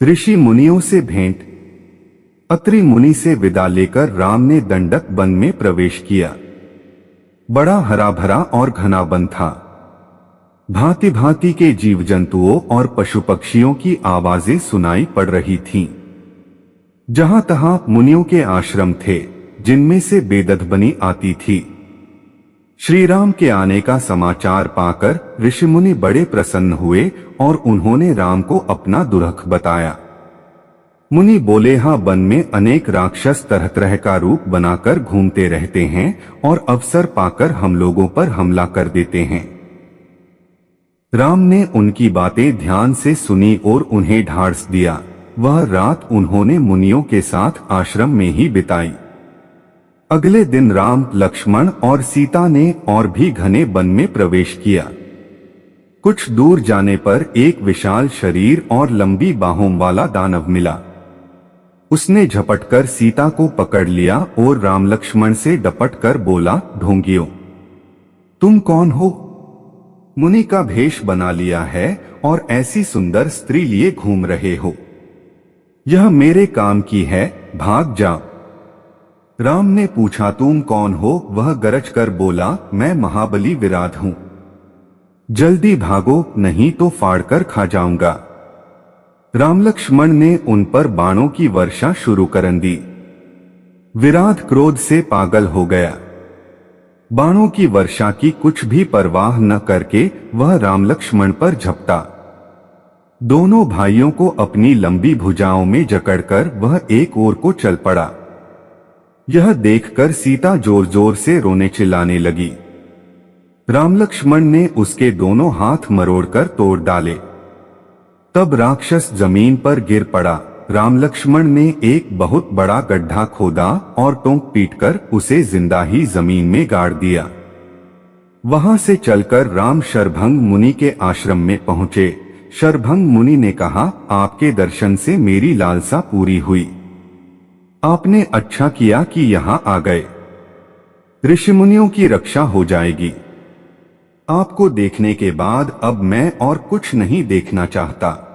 ऋषि मुनियों से भेंट। अत्रि मुनि से विदा लेकर राम ने दंडक वन में प्रवेश किया। बड़ा हरा भरा और घना वन था। भांति भांति के जीव जंतुओं और पशु पक्षियों की आवाजें सुनाई पड़ रही थीं। जहां तहां मुनियों के आश्रम थे, जिनमें से बेदध्वनि आती थी। श्री राम के आने का समाचार पाकर ऋषि मुनि बड़े प्रसन्न हुए और उन्होंने राम को अपना दुरख बताया। मुनि बोले, हाँ, वन में अनेक राक्षस तरह तरह का रूप बनाकर घूमते रहते हैं और अवसर पाकर हम लोगों पर हमला कर देते हैं। राम ने उनकी बातें ध्यान से सुनी और उन्हें ढाढ़स दिया। वह रात उन्होंने मुनियों के साथ आश्रम में ही बिताई। अगले दिन राम, लक्ष्मण और सीता ने और भी घने वन में प्रवेश किया। कुछ दूर जाने पर एक विशाल शरीर और लंबी बाहों वाला दानव मिला। उसने झपटकर सीता को पकड़ लिया और राम लक्ष्मण से डपटकर बोला, ढोंगियों, तुम कौन हो? मुनि का भेष बना लिया है और ऐसी सुंदर स्त्री लिए घूम रहे हो। यह मेरे काम की है, भाग जाओ। राम ने पूछा, तुम कौन हो? वह गरज कर बोला, मैं महाबली विराट हूं। जल्दी भागो, नहीं तो फाड़कर खा जाऊंगा। राम लक्ष्मण ने उन पर बाणों की वर्षा शुरू कर दी। विराट क्रोध से पागल हो गया। बाणों की वर्षा की कुछ भी परवाह न करके वह राम लक्ष्मण पर झपटा। दोनों भाइयों को अपनी लंबी भुजाओं में जकड़कर वह एक ओर को चल पड़ा। यह देखकर सीता जोर जोर से रोने चिल्लाने लगी। राम लक्ष्मण ने उसके दोनों हाथ मरोड़कर तोड़ डाले। तब राक्षस जमीन पर गिर पड़ा। राम लक्ष्मण ने एक बहुत बड़ा गड्ढा खोदा और टोंक पीटकर उसे जिंदा ही जमीन में गाड़ दिया। वहां से चलकर राम शरभंग मुनि के आश्रम में पहुंचे। शरभंग मुनि ने कहा, आपके दर्शन से मेरी लालसा पूरी हुई। आपने अच्छा किया कि यहां आ गए। ऋषि मुनियों की रक्षा हो जाएगी। आपको देखने के बाद अब मैं और कुछ नहीं देखना चाहता।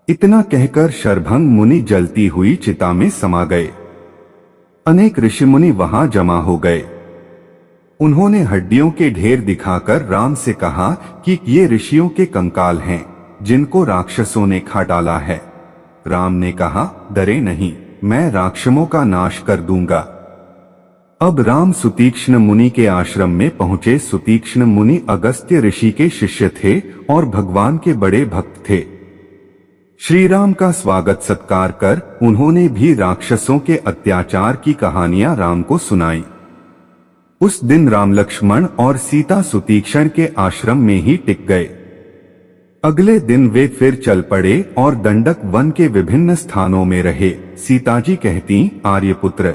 इतना कहकर शरभंग मुनि जलती हुई चिता में समा गए। अनेक ऋषि मुनि वहां जमा हो गए। उन्होंने हड्डियों के ढेर दिखाकर राम से कहा कि ये ऋषियों के कंकाल हैं, जिनको राक्षसों ने खा डाला है। राम ने कहा, डरे नहीं, मैं राक्षसों का नाश कर दूंगा। अब राम सुतीक्ष्ण मुनि के आश्रम में पहुंचे। सुतीक्ष्ण मुनि अगस्त्य ऋषि के शिष्य थे और भगवान के बड़े भक्त थे। श्री राम का स्वागत सत्कार कर उन्होंने भी राक्षसों के अत्याचार की कहानियां राम को सुनाई। उस दिन राम लक्ष्मण और सीता सुतीक्ष्ण के आश्रम में ही टिक गए। अगले दिन वे फिर चल पड़े और दंडक वन के विभिन्न स्थानों में रहे। सीता जी कहती, आर्यपुत्र,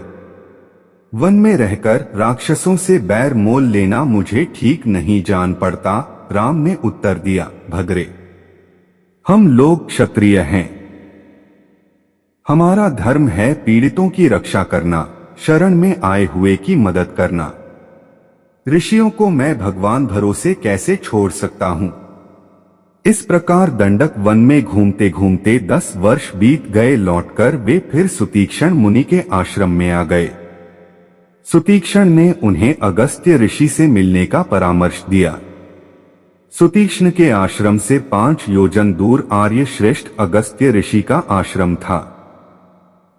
वन में रहकर राक्षसों से बैर मोल लेना मुझे ठीक नहीं जान पड़ता। राम ने उत्तर दिया, भद्रे, हम लोग क्षत्रिय हैं। हमारा धर्म है पीड़ितों की रक्षा करना, शरण में आए हुए की मदद करना। ऋषियों को मैं भगवान भरोसे कैसे छोड़ सकता हूं? इस प्रकार दंडक वन में घूमते घूमते 10 वर्ष बीत गए। लौटकर वे फिर सुतीक्ष्ण मुनि के आश्रम में आ गए। सुतीक्ष्ण ने उन्हें अगस्त्य ऋषि से मिलने का परामर्श दिया। सुतीक्ष्ण के आश्रम से 5 योजन दूर आर्य श्रेष्ठ अगस्त्य ऋषि का आश्रम था।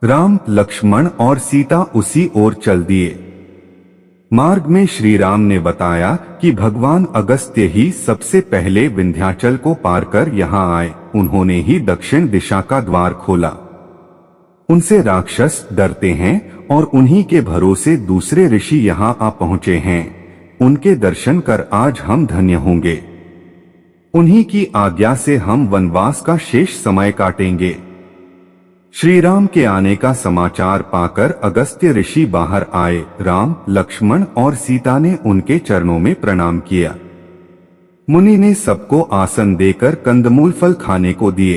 राम, लक्ष्मण और सीता उसी ओर चल दिए। मार्ग में श्री राम ने बताया कि भगवान अगस्त्य ही सबसे पहले विंध्याचल को पार कर यहाँ आए। उन्होंने ही दक्षिण दिशा का द्वार खोला। उनसे राक्षस डरते हैं और उन्हीं के भरोसे दूसरे ऋषि यहाँ आ पहुँचे हैं। उनके दर्शन कर आज हम धन्य होंगे। उन्हीं की आज्ञा से हम वनवास का शेष समय काटेंगे। श्री राम के आने का समाचार पाकर अगस्त्य ऋषि बाहर आए। राम, लक्ष्मण और सीता ने उनके चरणों में प्रणाम किया। मुनि ने सबको आसन देकर कंदमूल फल खाने को दिए।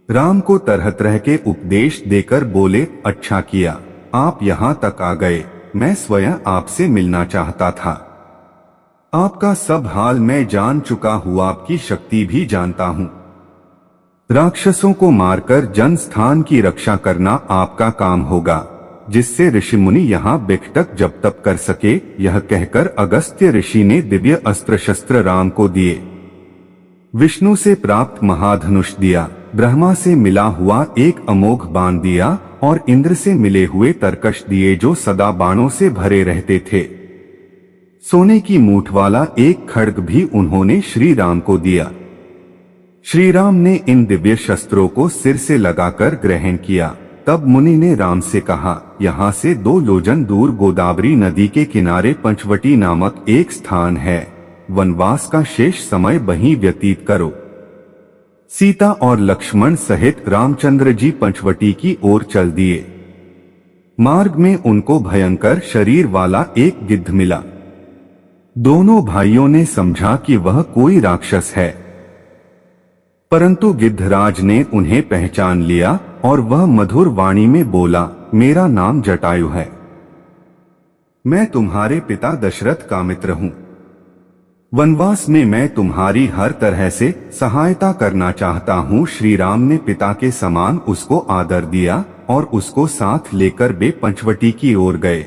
राम को तरह तरह के उपदेश देकर बोले, अच्छा किया आप यहाँ तक आ गए। मैं स्वयं आपसे मिलना चाहता था। आपका सब हाल मैं जान चुका हूँ, आपकी शक्ति भी जानता हूँ। राक्षसों को मारकर जन स्थान की रक्षा करना आपका काम होगा, जिससे ऋषि मुनि यहाँ बेखटक जब तप कर सके। यह कहकर अगस्त्य ऋषि ने दिव्य अस्त्र शस्त्र राम को दिए। विष्णु से प्राप्त महाधनुष दिया, ब्रह्मा से मिला हुआ एक अमोघ बाण दिया और इंद्र से मिले हुए तरकश दिए जो सदा बाणों से भरे रहते थे। सोने की मूठ वाला एक खड्ग भी उन्होंने श्री राम को दिया। श्री राम ने इन दिव्य शस्त्रों को सिर से लगाकर ग्रहण किया। तब मुनि ने राम से कहा, यहाँ से 2 योजन दूर गोदावरी नदी के किनारे पंचवटी नामक एक स्थान है, वनवास का शेष समय वहीं व्यतीत करो। सीता और लक्ष्मण सहित रामचंद्र जी पंचवटी की ओर चल दिए। मार्ग में उनको भयंकर शरीर वाला एक गिद्ध मिला। दोनों भाइयों ने समझा कि वह कोई राक्षस है, परंतु गिद्धराज ने उन्हें पहचान लिया और वह मधुर वाणी में बोला, मेरा नाम जटायु है, मैं तुम्हारे पिता दशरथ का मित्र हूं। वनवास में मैं तुम्हारी हर तरह से सहायता करना चाहता हूं। श्री राम ने पिता के समान उसको आदर दिया और उसको साथ लेकर वे पंचवटी की ओर गए।